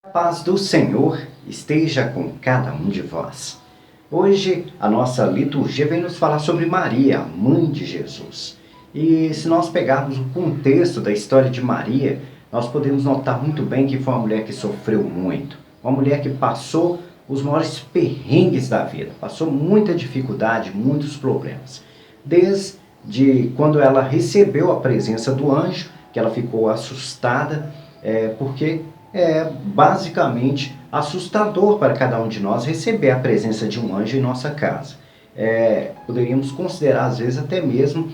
A paz do Senhor esteja com cada um de vós. Hoje a nossa liturgia vem nos falar sobre Maria, a mãe de Jesus. E se nós pegarmos o contexto da história de Maria, nós podemos notar muito bem que foi uma mulher que sofreu muito. Uma mulher que passou os maiores perrengues da vida, passou muita dificuldade, muitos problemas. Desde quando ela recebeu a presença do anjo, que ela ficou assustada, porque é basicamente assustador para cada um de nós receber a presença de um anjo em nossa casa. Poderíamos considerar às vezes até mesmo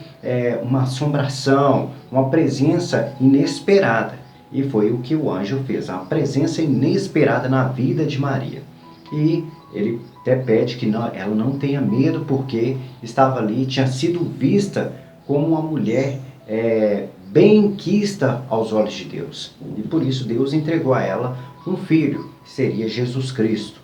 uma assombração, uma presença inesperada. E foi o que o anjo fez, uma presença inesperada na vida de Maria. E ele até pede que ela não tenha medo, porque estava ali, tinha sido vista como uma mulher bem-quista aos olhos de Deus. E por isso Deus entregou a ela um filho, que seria Jesus Cristo.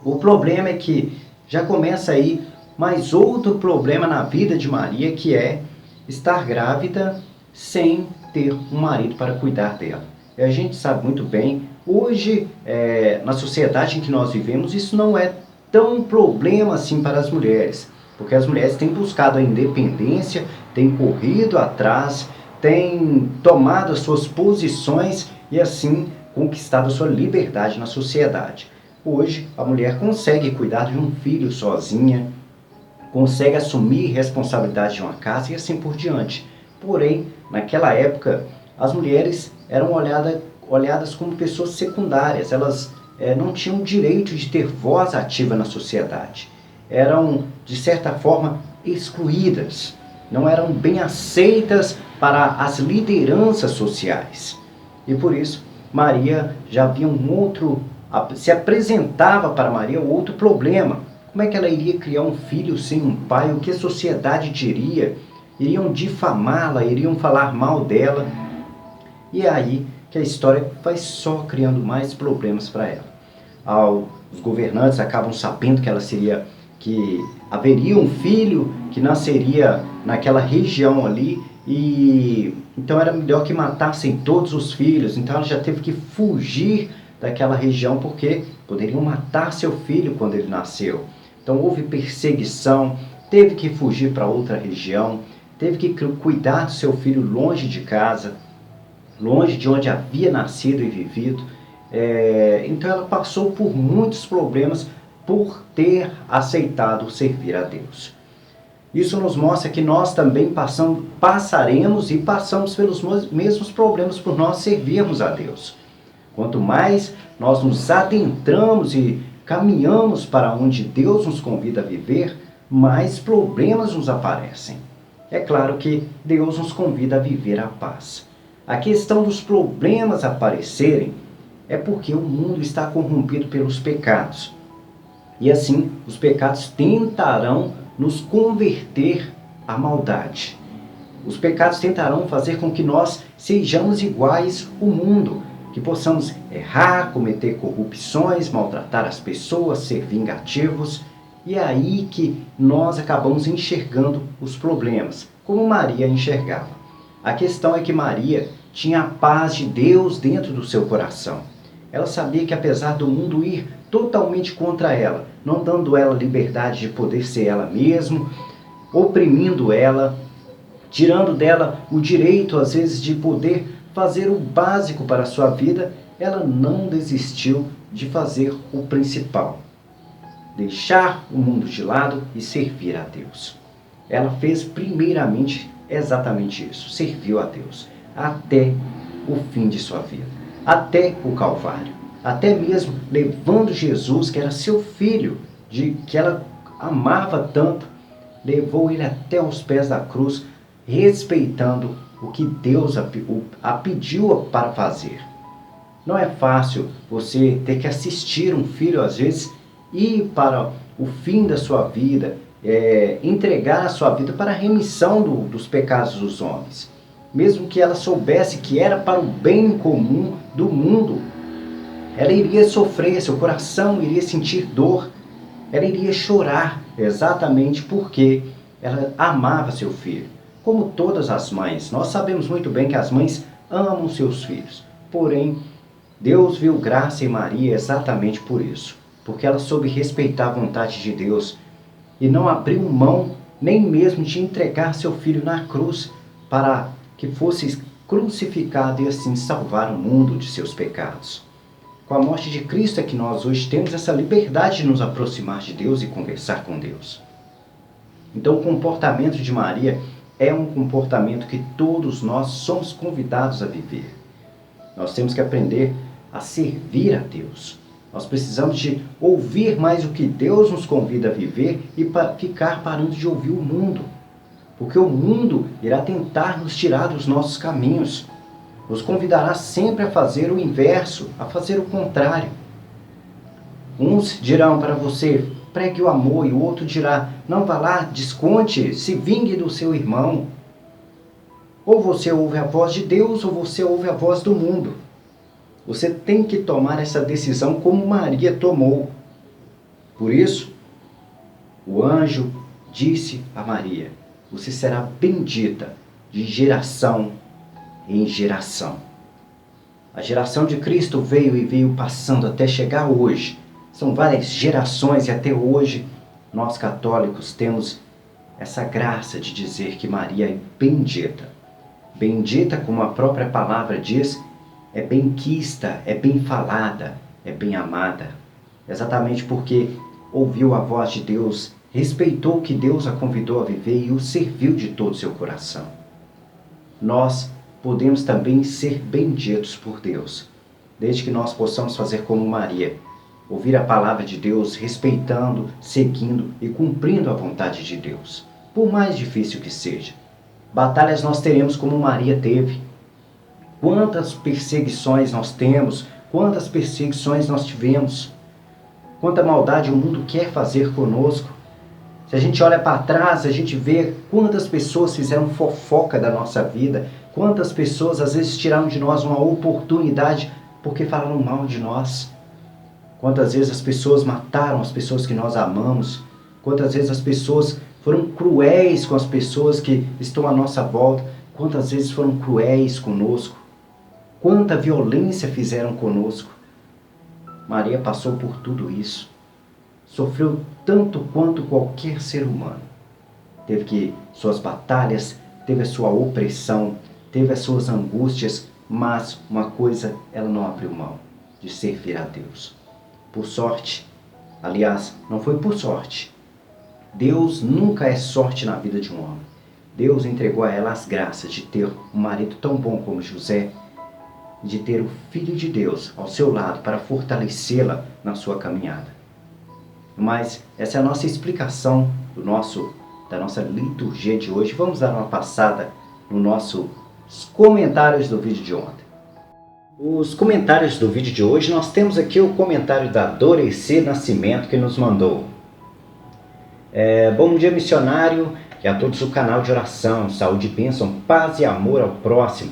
O problema é que já começa aí mais outro problema na vida de Maria, que é estar grávida sem ter um marido para cuidar dela. E a gente sabe muito bem, hoje, na sociedade em que nós vivemos, isso não é tão problema assim para as mulheres, porque as mulheres têm buscado a independência, têm corrido atrás, têm tomado as suas posições e assim conquistado a sua liberdade na sociedade. Hoje, a mulher consegue cuidar de um filho sozinha, consegue assumir responsabilidade de uma casa e assim por diante. Porém, naquela época, as mulheres eram olhadas como pessoas secundárias, elas não tinham direito de ter voz ativa na sociedade. Eram, de certa forma, excluídas, não eram bem aceitas para as lideranças sociais. E por isso, Maria já havia se apresentava para Maria outro problema. Como é que ela iria criar um filho sem um pai? O que a sociedade diria? Iriam difamá-la, iriam falar mal dela. E é aí que a história vai só criando mais problemas para ela. Os governantes acabam sabendo que haveria um filho que nasceria naquela região ali, e então era melhor que matassem todos os filhos. Então ela já teve que fugir daquela região, porque poderiam matar seu filho quando ele nasceu. Então houve perseguição, teve que fugir para outra região, teve que cuidar do seu filho longe de casa, longe de onde havia nascido e vivido. Então ela passou por muitos problemas por ter aceitado servir a Deus. Isso nos mostra que nós também passaremos e passamos pelos mesmos problemas por nós servirmos a Deus. Quanto mais nós nos adentramos e caminhamos para onde Deus nos convida a viver, mais problemas nos aparecem. É claro que Deus nos convida a viver a paz. A questão dos problemas aparecerem é porque o mundo está corrompido pelos pecados. E assim, os pecados tentarão nos converter à maldade. Os pecados tentarão fazer com que nós sejamos iguais ao mundo, que possamos errar, cometer corrupções, maltratar as pessoas, ser vingativos. E é aí que nós acabamos enxergando os problemas, como Maria enxergava. A questão é que Maria tinha a paz de Deus dentro do seu coração. Ela sabia que apesar do mundo ir totalmente contra ela, não dando ela liberdade de poder ser ela mesma, oprimindo ela, tirando dela o direito às vezes de poder fazer o básico para a sua vida, ela não desistiu de fazer o principal: deixar o mundo de lado e servir a Deus. Ela fez primeiramente exatamente isso, serviu a Deus, até o fim de sua vida, até o Calvário, até mesmo levando Jesus, que era seu filho, que ela amava tanto, levou ele até os pés da cruz, respeitando o que Deus a pediu para fazer. Não é fácil você ter que assistir um filho, às vezes, ir para o fim da sua vida, entregar a sua vida para a remissão dos pecados dos homens. Mesmo que ela soubesse que era para o bem comum do mundo, ela iria sofrer, seu coração iria sentir dor, ela iria chorar, exatamente porque ela amava seu filho. Como todas as mães, nós sabemos muito bem que as mães amam seus filhos, porém, Deus viu graça em Maria exatamente por isso, porque ela soube respeitar a vontade de Deus e não abriu mão nem mesmo de entregar seu filho na cruz para que fosse crucificado e assim salvar o mundo de seus pecados. Com a morte de Cristo é que nós hoje temos essa liberdade de nos aproximar de Deus e conversar com Deus. Então o comportamento de Maria é um comportamento que todos nós somos convidados a viver. Nós temos que aprender a servir a Deus. Nós precisamos de ouvir mais o que Deus nos convida a viver e ficar parando de ouvir o mundo. Porque o mundo irá tentar nos tirar dos nossos caminhos. Nos convidará sempre a fazer o inverso, a fazer o contrário. Uns dirão para você, pregue o amor, e o outro dirá, não vá lá, desconte, se vingue do seu irmão. Ou você ouve a voz de Deus, ou você ouve a voz do mundo. Você tem que tomar essa decisão como Maria tomou. Por isso, o anjo disse a Maria, você será bendita de geração em geração. A geração de Cristo veio e veio passando até chegar hoje. São várias gerações e até hoje nós católicos temos essa graça de dizer que Maria é bendita. Bendita, como a própria palavra diz, é benquista, é bem falada, é bem amada. Exatamente porque ouviu a voz de Deus, respeitou o que Deus a convidou a viver e o serviu de todo o seu coração. Nós podemos também ser benditos por Deus, desde que nós possamos fazer como Maria, ouvir a palavra de Deus, respeitando, seguindo e cumprindo a vontade de Deus, por mais difícil que seja. Batalhas nós teremos como Maria teve. Quantas perseguições nós temos, quantas perseguições nós tivemos, quanta maldade o mundo quer fazer conosco. Se a gente olha para trás, a gente vê quantas pessoas fizeram fofoca da nossa vida, quantas pessoas às vezes tiraram de nós uma oportunidade porque falaram mal de nós. Quantas vezes as pessoas mataram as pessoas que nós amamos, quantas vezes as pessoas foram cruéis com as pessoas que estão à nossa volta, quantas vezes foram cruéis conosco, quanta violência fizeram conosco. Maria passou por tudo isso. Sofreu tanto quanto qualquer ser humano. Teve suas batalhas, teve a sua opressão, teve as suas angústias, mas uma coisa ela não abriu mão, de servir a Deus. Por sorte, aliás, não foi por sorte. Deus nunca é sorte na vida de um homem. Deus entregou a ela as graças de ter um marido tão bom como José, de ter o Filho de Deus ao seu lado para fortalecê-la na sua caminhada. Mas essa é a nossa explicação da nossa liturgia de hoje. Vamos dar uma passada nos nossos comentários do vídeo de ontem. Os comentários do vídeo de hoje, nós temos aqui o comentário da Doreci Nascimento que nos mandou. Bom dia, missionário, e a todos o canal de oração, saúde, bênção, paz e amor ao próximo.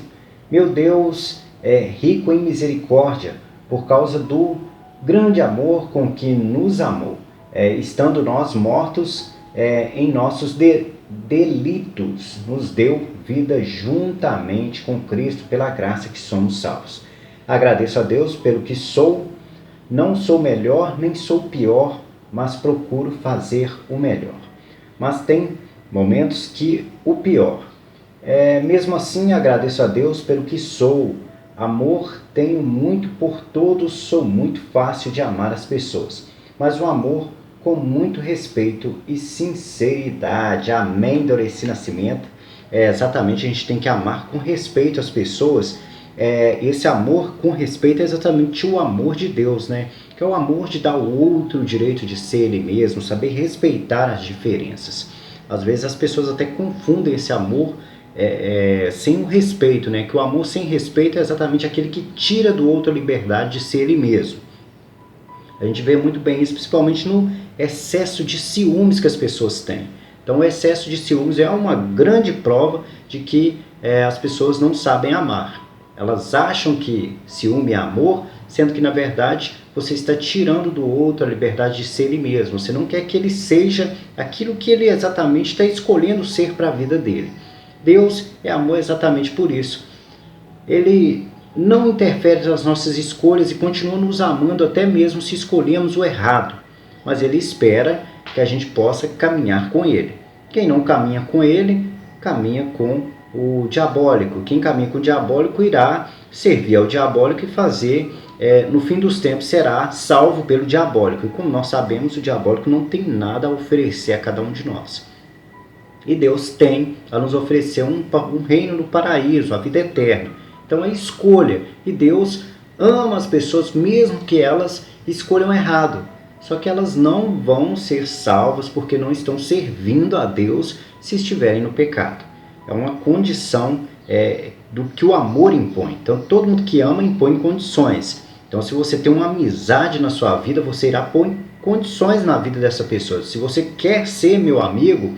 Meu Deus é rico em misericórdia por causa do grande amor com que nos amou. Estando nós mortos em nossos delitos, nos deu vida juntamente com Cristo, pela graça que somos salvos. Agradeço a Deus pelo que sou, não sou melhor nem sou pior, mas procuro fazer o melhor. Mas tem momentos que o pior. Mesmo assim, agradeço a Deus pelo que sou. Amor tenho muito por todos, sou muito fácil de amar as pessoas. Mas o amor com muito respeito e sinceridade. Amém, Doreci Nascimento. Exatamente, a gente tem que amar com respeito as pessoas. Esse amor com respeito é exatamente o amor de Deus, né? Que é o amor de dar ao outro o direito de ser ele mesmo, saber respeitar as diferenças. Às vezes as pessoas até confundem esse amor sem o respeito, né? Que o amor sem respeito é exatamente aquele que tira do outro a liberdade de ser ele mesmo. A gente vê muito bem isso, principalmente no excesso de ciúmes que as pessoas têm. Então o excesso de ciúmes é uma grande prova de que as pessoas não sabem amar. Elas acham que ciúme é amor, sendo que na verdade você está tirando do outro a liberdade de ser ele mesmo. Você não quer que ele seja aquilo que ele exatamente está escolhendo ser para a vida dele. Deus é amor exatamente por isso. Ele não interfere nas nossas escolhas e continua nos amando até mesmo se escolhemos o errado. Mas Ele espera que a gente possa caminhar com Ele. Quem não caminha com Ele, caminha com o diabólico. Quem caminha com o diabólico irá servir ao diabólico e fazer, no fim dos tempos, será salvo pelo diabólico. E como nós sabemos, o diabólico não tem nada a oferecer a cada um de nós. E Deus tem a nos oferecer um reino no paraíso, a vida eterna. Então é escolha. E Deus ama as pessoas mesmo que elas escolham errado. Só que elas não vão ser salvas porque não estão servindo a Deus se estiverem no pecado. É uma condição do que o amor impõe. Então todo mundo que ama impõe condições. Então se você tem uma amizade na sua vida, você irá pôr condições na vida dessa pessoa. Se você quer ser meu amigo,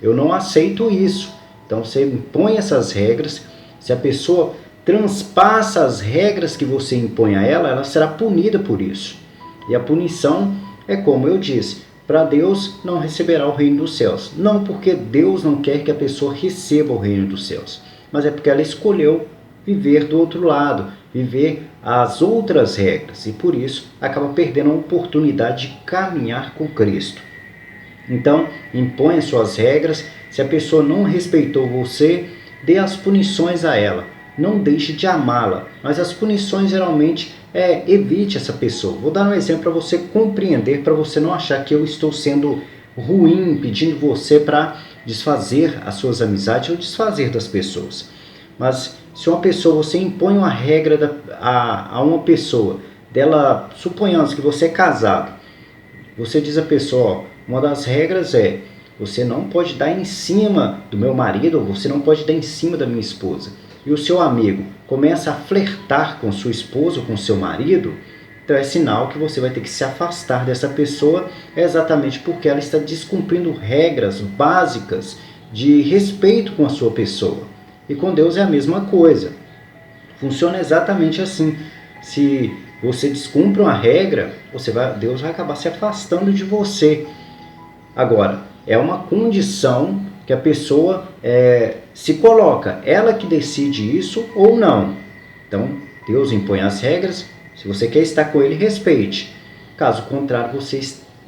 eu não aceito isso. Então você impõe essas regras. Se a pessoa transpassa as regras que você impõe a ela, ela será punida por isso. E a punição é como eu disse, para Deus não receberá o reino dos céus. Não porque Deus não quer que a pessoa receba o reino dos céus, mas é porque ela escolheu viver do outro lado, viver as outras regras. E por isso acaba perdendo a oportunidade de caminhar com Cristo. Então, impõe as suas regras. Se a pessoa não respeitou você, dê as punições a ela. Não deixe de amá-la. Mas as punições geralmente evite essa pessoa. Vou dar um exemplo para você compreender, para você não achar que eu estou sendo ruim, pedindo você para desfazer as suas amizades ou desfazer das pessoas. Mas se uma pessoa, você impõe uma regra a uma pessoa, dela, suponhamos que você é casado, você diz à pessoa, uma das regras é, você não pode dar em cima do meu marido, ou você não pode dar em cima da minha esposa. E o seu amigo começa a flertar com sua esposa ou com seu marido, então é sinal que você vai ter que se afastar dessa pessoa, exatamente porque ela está descumprindo regras básicas de respeito com a sua pessoa. E com Deus é a mesma coisa. Funciona exatamente assim. Se você descumpre uma regra, Deus vai acabar se afastando de você. Agora, é uma condição que a pessoa se coloca, ela que decide isso ou não. Então, Deus impõe as regras, se você quer estar com Ele, respeite. Caso contrário, você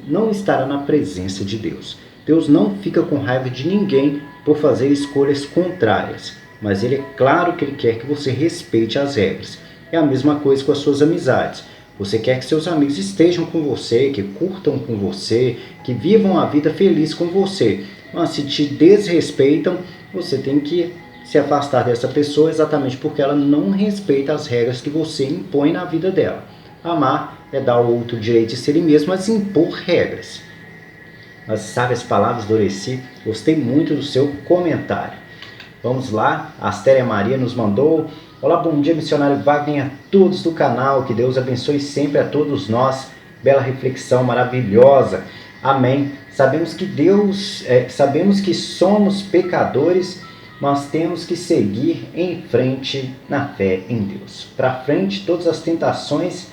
não estará na presença de Deus. Deus não fica com raiva de ninguém por fazer escolhas contrárias, mas Ele é claro que Ele quer que você respeite as regras. É a mesma coisa com as suas amizades. Você quer que seus amigos estejam com você, que curtam com você, que vivam a vida feliz com você. Mas se te desrespeitam, você tem que se afastar dessa pessoa exatamente porque ela não respeita as regras que você impõe na vida dela. Amar é dar ao outro o direito de ser ele mesmo, mas impor regras. Mas sabe as palavras do Oreci? Gostei muito do seu comentário. Vamos lá, a Astéria Maria nos mandou: olá, bom dia, missionário Wagner, a todos do canal, que Deus abençoe sempre a todos nós. Bela reflexão, maravilhosa. Amém. Sabemos que somos pecadores, mas temos que seguir em frente na fé em Deus. Para frente, todas as tentações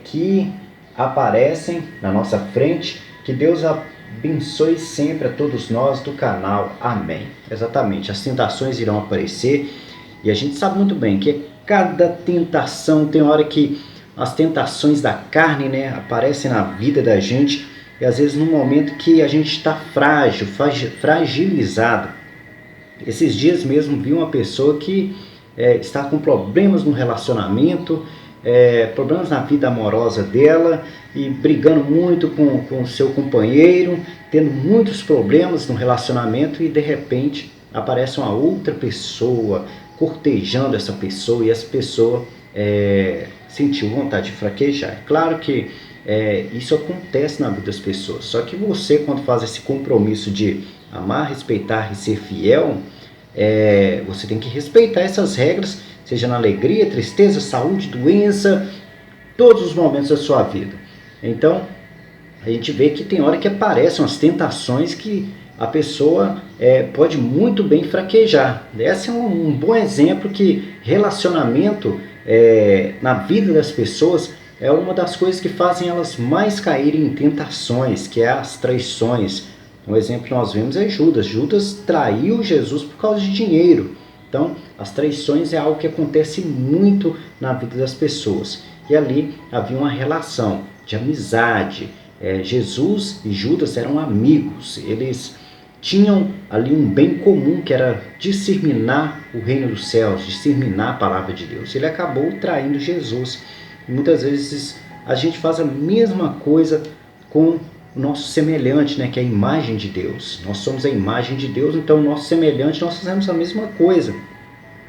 que aparecem na nossa frente, que Deus abençoe sempre a todos nós do canal. Amém. Exatamente, as tentações irão aparecer e a gente sabe muito bem que cada tentação, tem hora que as tentações da carne, aparecem na vida da gente e às vezes num momento que a gente está frágil, fragilizado. Esses dias mesmo vi uma pessoa que está com problemas no relacionamento, problemas na vida amorosa dela e brigando muito com o seu companheiro, tendo muitos problemas no relacionamento e de repente aparece uma outra pessoa cortejando essa pessoa e essa pessoa sentiu vontade de fraquejar. É claro que isso acontece na vida das pessoas, só que você, quando faz esse compromisso de amar, respeitar e ser fiel, você tem que respeitar essas regras, seja na alegria, tristeza, saúde, doença, todos os momentos da sua vida. Então, a gente vê que tem hora que aparecem as tentações que a pessoa pode muito bem fraquejar. Esse é um bom exemplo que relacionamento na vida das pessoas é uma das coisas que fazem elas mais caírem em tentações, que é as traições. Um exemplo que nós vemos é Judas. Judas traiu Jesus por causa de dinheiro. Então, as traições é algo que acontece muito na vida das pessoas. E ali havia uma relação de amizade. Jesus e Judas eram amigos. Eles tinham ali um bem comum, que era disseminar o reino dos céus, disseminar a palavra de Deus. Ele acabou traindo Jesus. E muitas vezes a gente faz a mesma coisa com o nosso semelhante, né, que é a imagem de Deus. Nós somos a imagem de Deus, então o nosso semelhante, nós fazemos a mesma coisa.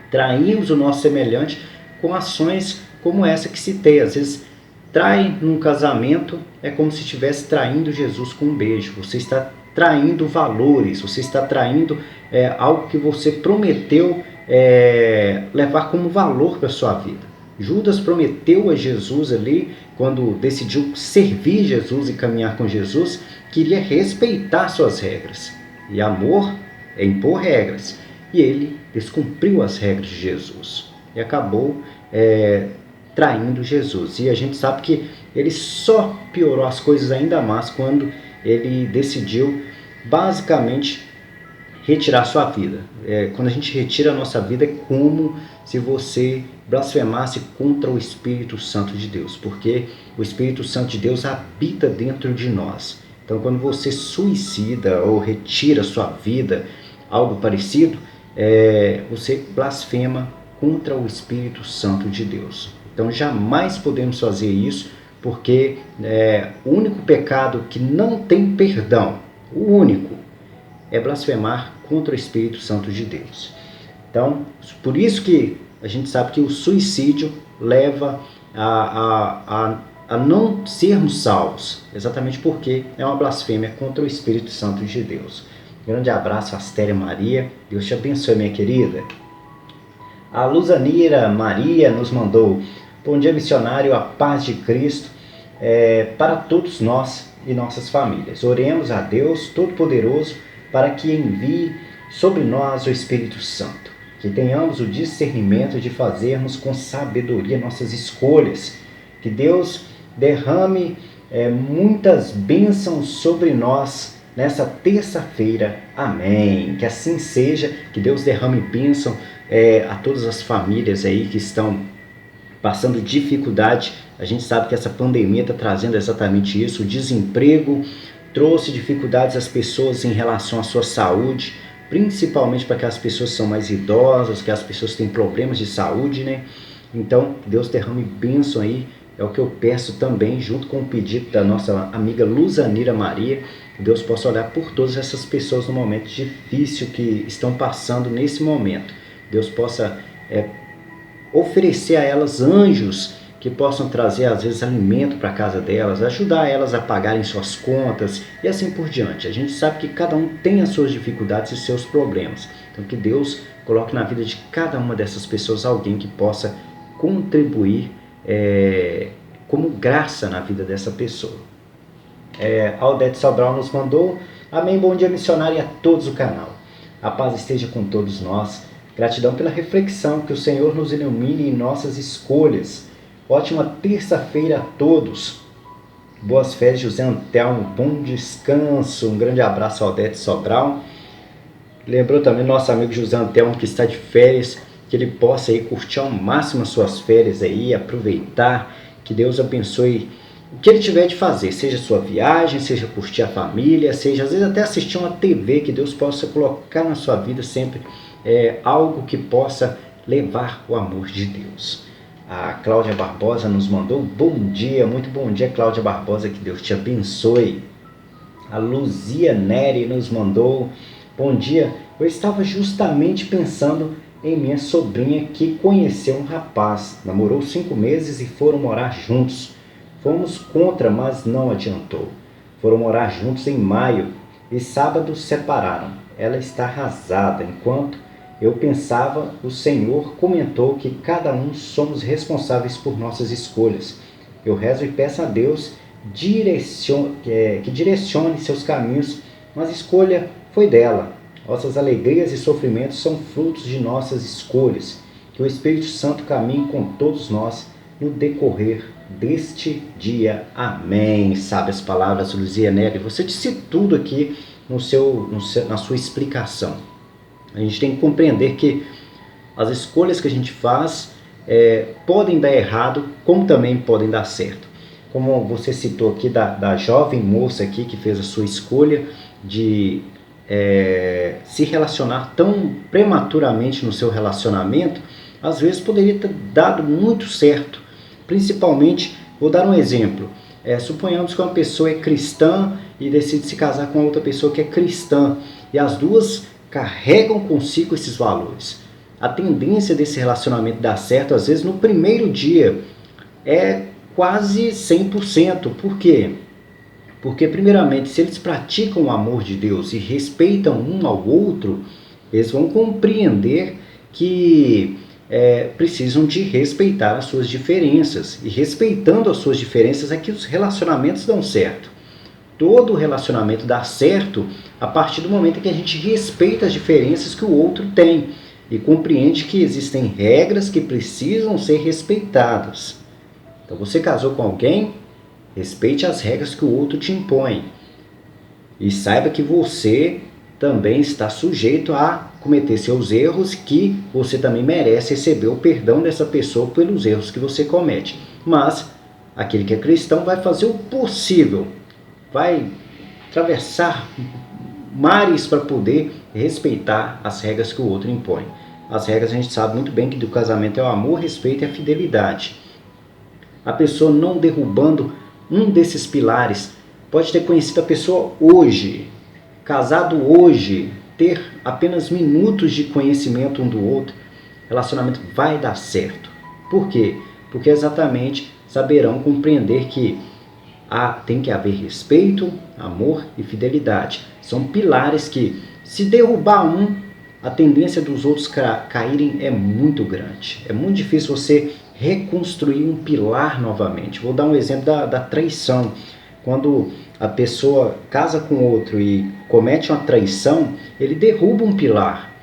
Traímos o nosso semelhante com ações como essa que citei. Às vezes, trai num casamento é como se estivesse traindo Jesus com um beijo. Você está traindo valores, você está traindo algo que você prometeu levar como valor para a sua vida. Judas prometeu a Jesus ali, quando decidiu servir Jesus e caminhar com Jesus, queria respeitar suas regras. E amor é impor regras. E ele descumpriu as regras de Jesus e acabou traindo Jesus. E a gente sabe que ele só piorou as coisas ainda mais quando ele decidiu basicamente retirar sua vida. Quando a gente retira a nossa vida, é como se você blasfemasse contra o Espírito Santo de Deus, porque o Espírito Santo de Deus habita dentro de nós. Então, quando você suicida ou retira sua vida, algo parecido, você blasfema contra o Espírito Santo de Deus. Então, jamais podemos fazer isso, porque o único pecado que não tem perdão, o único, é blasfemar contra o Espírito Santo de Deus. Então, por isso que a gente sabe que o suicídio leva a não sermos salvos, exatamente porque é uma blasfêmia contra o Espírito Santo de Deus. Grande abraço, Astéria Maria. Deus te abençoe, minha querida. A Luzanira Maria nos mandou: bom dia, missionário, a paz de Cristo para todos nós e nossas famílias. Oremos a Deus Todo-Poderoso para que envie sobre nós o Espírito Santo. Que tenhamos o discernimento de fazermos com sabedoria nossas escolhas. Que Deus derrame muitas bênçãos sobre nós nessa terça-feira. Amém. Que assim seja. Que Deus derrame bênção a todas as famílias aí que estão passando dificuldade. A gente sabe que essa pandemia está trazendo exatamente isso. O desemprego trouxe dificuldades às pessoas em relação à sua saúde, principalmente para aquelas pessoas que são mais idosas, que as pessoas que têm problemas de saúde, né? Então, Deus derrame bênção aí, é o que eu peço também, junto com o pedido da nossa amiga Luzanira Maria, que Deus possa olhar por todas essas pessoas no momento difícil que estão passando nesse momento. Deus possa oferecer a elas anjos que possam trazer, às vezes, alimento para a casa delas, ajudar elas a pagarem suas contas e assim por diante. A gente sabe que cada um tem as suas dificuldades e seus problemas. Então, que Deus coloque na vida de cada uma dessas pessoas alguém que possa contribuir como graça na vida dessa pessoa. A Odete Sobral nos mandou: amém, bom dia, missionário, e a todos do canal. A paz esteja com todos nós. Gratidão pela reflexão, que o Senhor nos ilumine em nossas escolhas. Ótima terça-feira a todos. Boas férias, José Antelmo. Bom descanso. Um grande abraço, Aldete Sobral. Lembrou também nosso amigo José Antelmo, que está de férias, que ele possa aí curtir ao máximo as suas férias aí, aproveitar. Que Deus abençoe o que ele tiver de fazer, seja sua viagem, seja curtir a família, seja às vezes até assistir uma TV, que Deus possa colocar na sua vida sempre algo que possa levar o amor de Deus. A Cláudia Barbosa nos mandou: bom dia, muito bom dia, Cláudia Barbosa, que Deus te abençoe. A Luzia Neri nos mandou: bom dia, eu estava justamente pensando em minha sobrinha que conheceu um rapaz, namorou 5 meses e foram morar juntos. Fomos contra, mas não adiantou. Foram morar juntos em maio e sábado separaram. Ela está arrasada. Enquanto eu pensava, o Senhor comentou que cada um somos responsáveis por nossas escolhas. Eu rezo e peço a Deus que direcione seus caminhos, mas a escolha foi dela. Nossas alegrias e sofrimentos são frutos de nossas escolhas. Que o Espírito Santo caminhe com todos nós no decorrer deste dia. Amém. Sabe as palavras, Luzia Neri? Você disse tudo aqui na sua explicação. A gente tem que compreender que As escolhas que a gente faz podem dar errado, como também podem dar certo. Como você citou aqui da jovem moça aqui que fez a sua escolha de se relacionar tão prematuramente no seu relacionamento, às vezes poderia ter dado muito certo. Principalmente, vou dar um exemplo. Suponhamos que uma pessoa é cristã e decide se casar com outra pessoa que é cristã, e as duas carregam consigo esses valores. A tendência desse relacionamento dar certo, às vezes no primeiro dia, é quase 100%. Por quê? Porque, primeiramente, se eles praticam o amor de Deus e respeitam um ao outro, eles vão compreender que precisam de respeitar as suas diferenças. E respeitando as suas diferenças é que os relacionamentos dão certo. Todo relacionamento dá certo a partir do momento em que a gente respeita as diferenças que o outro tem e compreende que existem regras que precisam ser respeitadas. Então, você casou com alguém, respeite as regras que o outro te impõe. E saiba que você também está sujeito a cometer seus erros, que você também merece receber o perdão dessa pessoa pelos erros que você comete. Mas aquele que é cristão vai fazer o possível, vai atravessar mares para poder respeitar as regras que o outro impõe. As regras a gente sabe muito bem que do casamento é o amor, respeito e a fidelidade. A pessoa não derrubando um desses pilares, pode ter conhecido a pessoa hoje, casado hoje, ter apenas minutos de conhecimento um do outro, relacionamento vai dar certo. Por quê? Porque exatamente saberão compreender que tem que haver respeito, amor e fidelidade. São pilares que, se derrubar um, a tendência dos outros caírem é muito grande. É muito difícil você reconstruir um pilar novamente. Vou dar um exemplo da traição. Quando a pessoa casa com outro e comete uma traição, ele derruba um pilar.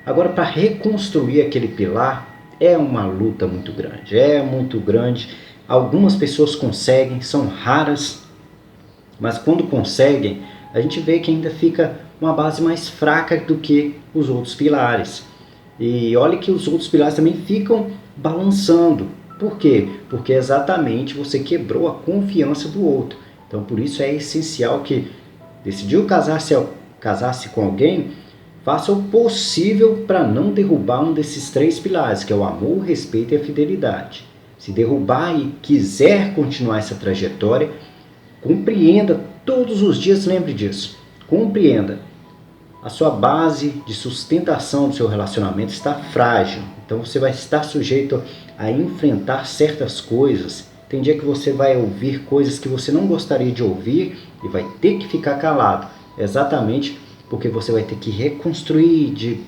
Agora, para reconstruir aquele pilar, é uma luta muito grande. É muito grande. Algumas pessoas conseguem, são raras, mas quando conseguem, a gente vê que ainda fica uma base mais fraca do que os outros pilares. E olha que os outros pilares também ficam balançando. Por quê? Porque exatamente você quebrou a confiança do outro. Então, por isso é essencial que decidiu casar-se com alguém, faça o possível para não derrubar um desses três pilares, que é o amor, o respeito e a fidelidade. Se derrubar e quiser continuar essa trajetória, compreenda todos os dias, lembre disso, compreenda. A sua base de sustentação do seu relacionamento está frágil, então você vai estar sujeito a enfrentar certas coisas. Tem dia que você vai ouvir coisas que você não gostaria de ouvir e vai ter que ficar calado, exatamente porque você vai ter que reconstruir,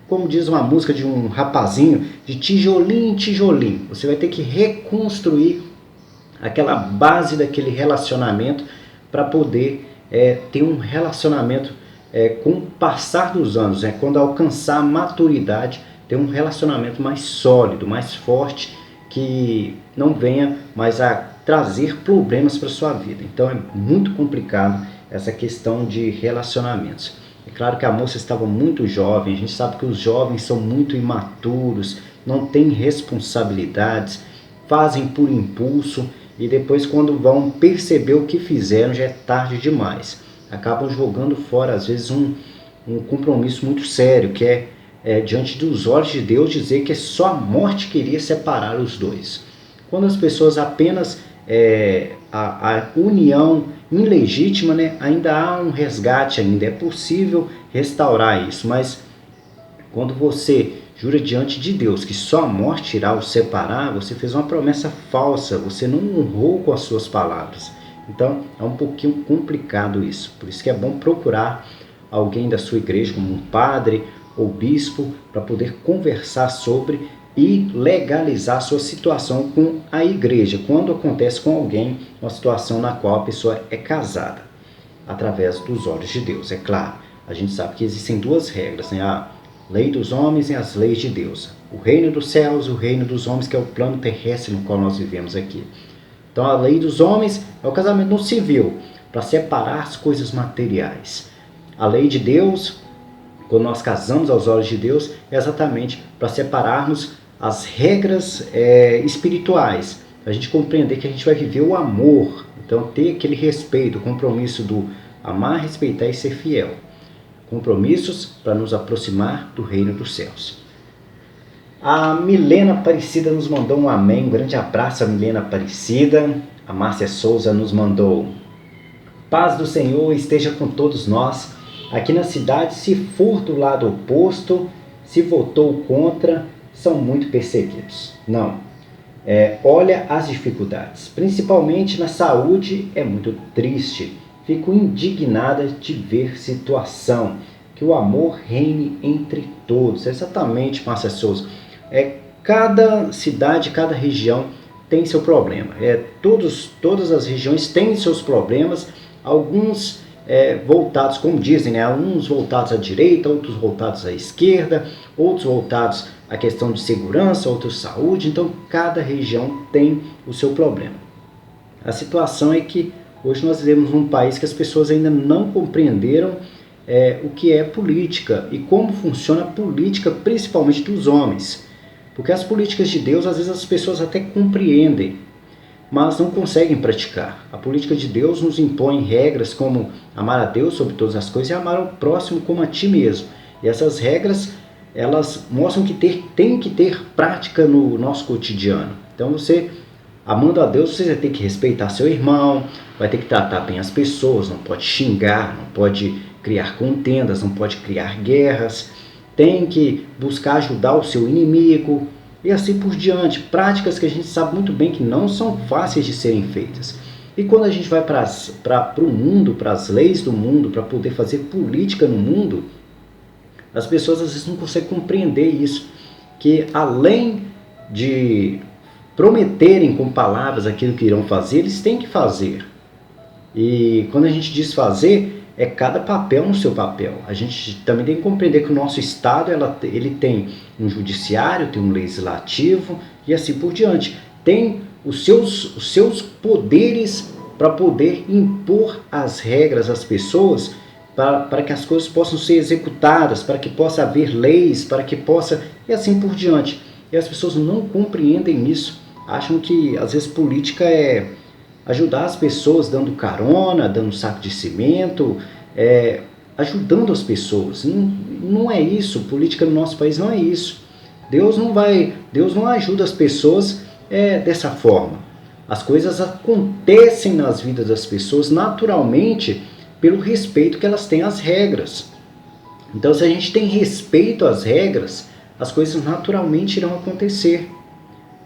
como diz uma música de um rapazinho, de tijolinho em tijolinho. Você vai ter que reconstruir aquela base daquele relacionamento para poder ter um relacionamento com o passar dos anos, quando alcançar a maturidade, ter um relacionamento mais sólido, mais forte, que não venha mais a trazer problemas para a sua vida. Então é muito complicado essa questão de relacionamentos. É claro que a moça estava muito jovem, a gente sabe que os jovens são muito imaturos, não têm responsabilidades, fazem por impulso e depois, quando vão perceber o que fizeram, já é tarde demais. Acabam jogando fora, às vezes, um compromisso muito sério, que é diante dos olhos de Deus, dizer que só a morte queria separar os dois. Quando as pessoas apenas, a união ilegítima, ainda há um resgate, ainda é possível restaurar isso, mas quando você jura diante de Deus que só a morte irá os separar, você fez uma promessa falsa, você não honrou com as suas palavras. Então é um pouquinho complicado isso, por isso que é bom procurar alguém da sua igreja, como um padre ou bispo, para poder conversar sobre e legalizar a sua situação com a igreja, quando acontece com alguém uma situação na qual a pessoa é casada, através dos olhos de Deus. É claro, a gente sabe que existem duas regras, a lei dos homens e as leis de Deus. O reino dos céus e o reino dos homens, que é o plano terrestre no qual nós vivemos aqui. Então a lei dos homens é o casamento no civil, para separar as coisas materiais. A lei de Deus quando nós casamos aos olhos de Deus, é exatamente para separarmos as regras espirituais, para a gente compreender que a gente vai viver o amor, então ter aquele respeito, o compromisso do amar, respeitar e ser fiel. Compromissos para nos aproximar do reino dos céus. A Milena Aparecida nos mandou um amém, um grande abraço a Milena Aparecida. A Márcia Souza nos mandou: paz do Senhor esteja com todos nós. Aqui na cidade, se for do lado oposto, se votou contra, são muito perseguidos. Não. Olha as dificuldades, principalmente na saúde, é muito triste. Fico indignada de ver situação, que o amor reine entre todos. Exatamente, Márcia Souza. Cada cidade, cada região tem seu problema. Todas as regiões têm seus problemas, alguns voltados, como dizem, né? Uns voltados à direita, outros voltados à esquerda, outros voltados à questão de segurança, outros saúde. Então, cada região tem o seu problema. A situação é que hoje nós vivemos num país que as pessoas ainda não compreenderam o que é política e como funciona a política, principalmente dos homens. Porque as políticas de Deus, às vezes as pessoas até compreendem, mas não conseguem praticar. A política de Deus nos impõe regras como amar a Deus sobre todas as coisas e amar ao próximo como a ti mesmo. E essas regras, elas mostram que tem que ter prática no nosso cotidiano. Então você, amando a Deus, você vai ter que respeitar seu irmão, vai ter que tratar bem as pessoas, não pode xingar, não pode criar contendas, não pode criar guerras, tem que buscar ajudar o seu inimigo e assim por diante. Práticas que a gente sabe muito bem que não são fáceis de serem feitas. E quando a gente vai para o mundo, para as leis do mundo, para poder fazer política no mundo, as pessoas às vezes não conseguem compreender isso, que além de prometerem com palavras aquilo que irão fazer, eles têm que fazer. E quando a gente diz fazer, é cada papel no seu papel. A gente também tem que compreender que o nosso Estado ele tem um judiciário, tem um legislativo e assim por diante. Tem os seus poderes para poder impor as regras às pessoas, para que as coisas possam ser executadas, para que possa haver leis, para que possa... e assim por diante. E as pessoas não compreendem isso. Acham que às vezes política é ajudar as pessoas dando carona, dando saco de cimento, ajudando as pessoas. Não é isso. Política no nosso país não é isso. Deus não ajuda as pessoas dessa forma. As coisas acontecem nas vidas das pessoas naturalmente pelo respeito que elas têm às regras. Então, se a gente tem respeito às regras, as coisas naturalmente irão acontecer.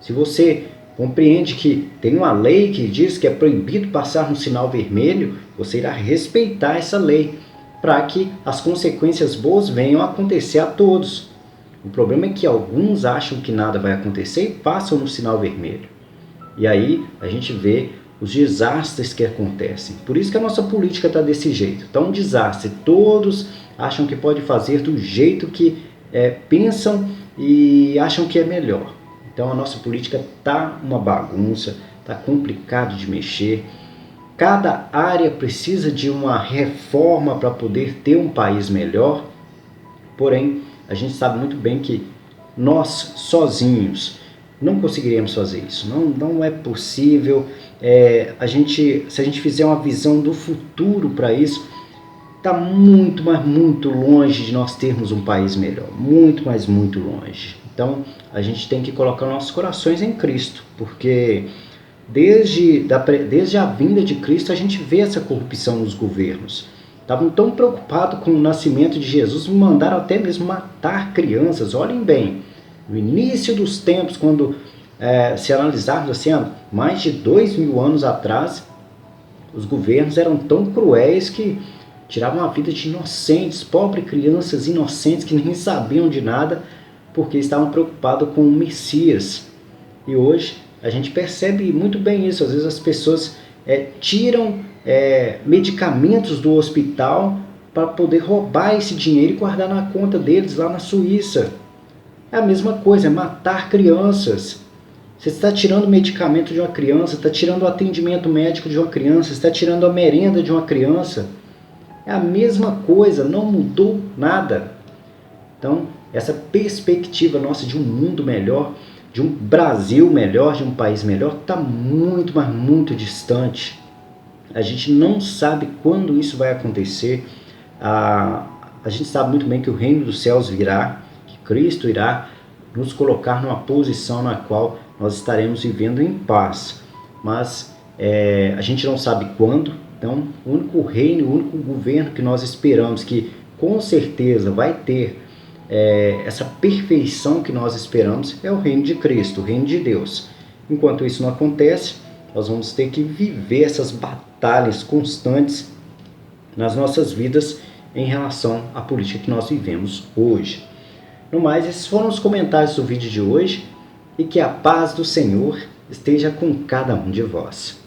Se você compreende que tem uma lei que diz que é proibido passar no sinal vermelho, você irá respeitar essa lei, para que as consequências boas venham a acontecer a todos. O problema é que alguns acham que nada vai acontecer e passam no sinal vermelho. E aí a gente vê os desastres que acontecem. Por isso que a nossa política está desse jeito. Está um desastre. Todos acham que pode fazer do jeito que pensam e acham que é melhor. Então a nossa política está uma bagunça, está complicado de mexer. Cada área precisa de uma reforma para poder ter um país melhor. Porém, a gente sabe muito bem que nós sozinhos não conseguiríamos fazer isso. Não é possível. Se a gente fizer uma visão do futuro para isso, está muito, mas muito longe de nós termos um país melhor. Muito, mas muito longe. Então, a gente tem que colocar nossos corações em Cristo, porque desde a vinda de Cristo a gente vê essa corrupção nos governos. Estavam tão preocupados com o nascimento de Jesus, mandaram até mesmo matar crianças. Olhem bem, no início dos tempos, quando se analisarmos assim, mais de 2000 anos atrás, os governos eram tão cruéis que tiravam a vida de inocentes, pobres crianças inocentes que nem sabiam de nada, porque estavam preocupados com o Messias. E hoje a gente percebe muito bem isso. Às vezes as pessoas tiram medicamentos do hospital para poder roubar esse dinheiro e guardar na conta deles lá na Suíça. É a mesma coisa, é matar crianças. Você está tirando o medicamento de uma criança, está tirando o atendimento médico de uma criança, está tirando a merenda de uma criança. É a mesma coisa, não mudou nada. Então, essa perspectiva nossa de um mundo melhor, de um Brasil melhor, de um país melhor, está muito, mas muito distante. A gente não sabe quando isso vai acontecer. A gente sabe muito bem que o reino dos céus virá, que Cristo irá nos colocar numa posição na qual nós estaremos vivendo em paz. Mas a gente não sabe quando. Então, o único reino, o único governo que nós esperamos, que com certeza vai ter essa perfeição que nós esperamos, é o reino de Cristo, o reino de Deus. Enquanto isso não acontece, nós vamos ter que viver essas batalhas constantes nas nossas vidas em relação à política que nós vivemos hoje. No mais, esses foram os comentários do vídeo de hoje, e que a paz do Senhor esteja com cada um de vós.